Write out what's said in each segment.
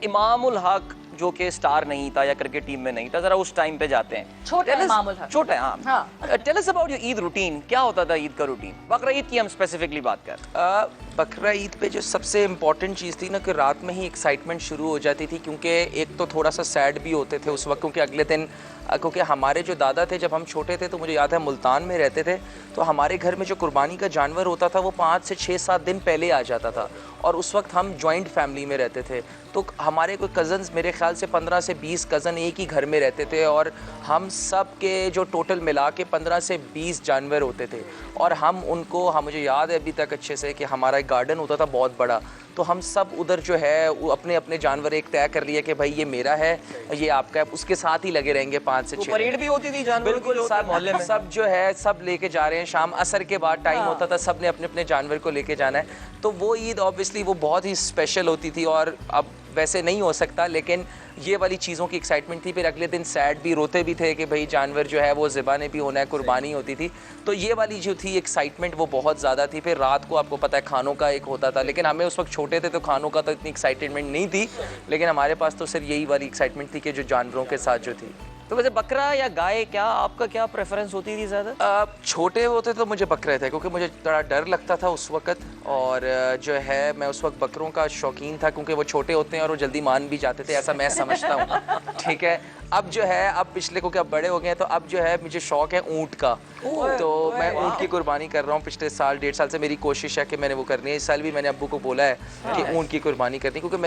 इमामुल हक जो कि स्टार नहीं था या क्रिकेट टीम में नहीं था, जरा उस टाइम पे जाते हैं। छोटा इमामुल हक। छोटा है, हाँ। Tell us about your Eid routine, क्या होता था ईद का रूटीन? बकरा ईद की हम स्पेसिफिकली बात कर। बकरा ईद पे जो सबसे इम्पॉर्टेंट चीज़ थी ना कि रात में ही एक्साइटमेंट शुरू हो जाती थी, क्योंकि एक तो थोड़ा सा सैड भी होते थे उस वक्त, क्योंकि अगले दिन क्योंकि हमारे जो दादा थे जब हम छोटे थे तो मुझे याद है मुल्तान में रहते थे, तो हमारे घर में जो कुर्बानी का जानवर होता था वो 5 से 6-7 दिन पहले आ जाता था, और उस वक्त हम जॉइंट फैमिली में रहते थे। तो हमारे कोई कज़न्स, मेरे ख्याल से 15 से 20 कज़न एक ही घर में रहते थे, और हम सब के जो टोटल मिला के 15 से 20 जानवर होते थे, और हम उनको, मुझे याद है अभी तक अच्छे से कि हमारा एक गार्डन होता था बहुत बड़ा, तो हम सब उधर जो है वो अपने अपने जानवर एक तय कर लिया कि भाई ये मेरा है, ये आपका है, उसके साथ ही लगे रहेंगे 5 से 6। परेड भी होती थी जानवर? बिल्कुल, सब मोहल्ले में सब जो है सब लेके जा रहे हैं, शाम असर के बाद टाइम होता था, सब ने अपने अपने जानवर को लेके जाना है। तो वो ईद ऑब्वियसली वो बहुत ही स्पेशल होती थी, और अब वैसे नहीं हो सकता, लेकिन ये वाली चीज़ों की एक्साइटमेंट थी। फिर अगले दिन सैड भी, रोते भी थे कि भाई जानवर जो है वो ज़िबाने भी होना है, कुर्बानी होती थी। तो ये वाली जो थी एक्साइटमेंट वो बहुत ज़्यादा थी। फिर रात को आपको पता है खानों का एक होता था, लेकिन हमें उस वक्त छोटे थे तो खानों का तो इतनी एक्साइटमेंट नहीं थी, लेकिन हमारे पास तो सिर्फ यही वाली एक्साइटमेंट थी कि जो जानवरों के साथ जो थी। तो वैसे बकरा या गाय, क्या आपका क्या प्रेफरेंस होती थी ज़्यादा? छोटे होते तो मुझे बकरे थे, क्योंकि मुझे थोड़ा डर लगता था उस वक्त, और जो है मैं उस वक्त बकरों का शौकीन था, क्योंकि वो छोटे होते हैं और वो जल्दी मान भी जाते थे, ऐसा मैं समझता हूँ। ठीक है, अब जो है अब पिछले को क्या बड़े हो गए हैं, तो अब जो है मुझे शौक है ऊँट का, तो मैं ऊँट की कुर्बानी कर रहा हूँ। पिछले साल 1.5 साल से मेरी कोशिश है कि मैंने वो करनी है। इस साल भी मैंने अब्बू को बोला है कि ऊँट की कुर्बानी करनी, क्योंकि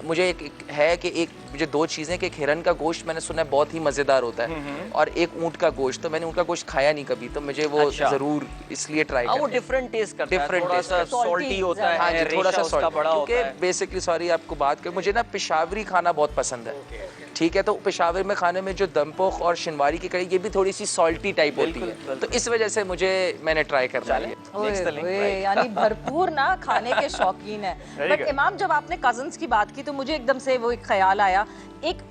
मुझे एक है कि एक मुझे 2 चीज़ें कि एक हिरन का गोश्त मैंने सुना है बहुत ही मज़ेदार होता है, और एक ऊँट का गोश्त, तो मैंने ऊँट का गोश्त खाया नहीं कभी, तो मुझे वो ज़रूर इसलिए ट्राई करना। वो डिफरेंट टेस्ट करता है, डिफरेंट थोड़ा सा सॉल्टी होता है, हाँ जी, थोड़ा सा उसका बड़ा होता है। क्योंकि बेसिकली सॉरी आपको बात कर, मुझे ना पेशावरी खाना बहुत पसंद है। ठीक है, तो पेशावर में खाने में जो दमपोख और शिनवारी की कढ़ी, ये भी थोड़ी सी सॉल्टी टाइप होती है, तो इस वजह से मैंने ट्राई कर लिया। यानी भरपूर ना खाने के शौकीन है। बट इमाम, जब आपने कजन्स की बात की तो मुझे एकदम से वो एक ख्याल आया, एक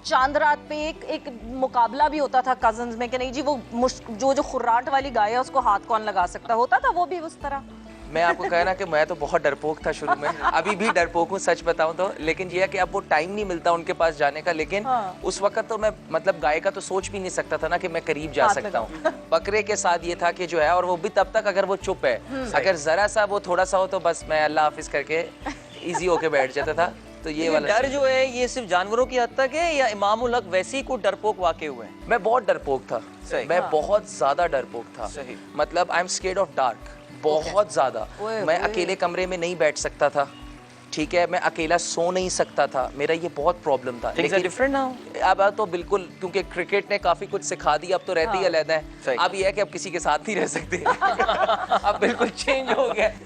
चांद रात पे एक मुकाबला भी होता था कजन्स में कि नहीं जी वो जो खुर्राट वाली गाय है उसको हाथ कौन लगा सकता, होता था वो भी उस तरह? मैं आपको कहना कि मैं तो बहुत डरपोक था शुरू में, अभी भी डरपोक हूँ सच बताऊँ तो, लेकिन ये है कि अब वो टाइम नहीं मिलता उनके पास जाने का, लेकिन उस वक्त तो मैं मतलब गाय का तो सोच भी नहीं सकता था ना कि मैं करीब जा सकता हूँ। बकरे के साथ ये था कि जो है, और वो भी तब तक अगर वो चुप है, अगर जरा सा वो थोड़ा सा हो तो बस मैं अल्लाह हाफिज करके इजी होके बैठ जाता था। तो ये वाला डर जो है ये सिर्फ जानवरों की हद तक है, या इमामुल हक वैसे ही कोई डरपोक वाकई हुए हैं? मैं बहुत डरपोक था, मैं बहुत ज्यादा डरपोक था। मतलब I am scared of dark, बहुत ज्यादा। मैं अकेले कमरे में नहीं बैठ सकता था, ठीक है, मैं अकेला सो नहीं सकता था, मेरा ये बहुत प्रॉब्लम था। लेकिन डिफरेंट ना अब तो बिल्कुल, क्योंकि क्रिकेट ने काफी कुछ सिखा दिया, अब तो रहते ही अलग है। अब ये है कि अब किसी के साथ नहीं रह सकते। अब बिल्कुल चेंज हो गया।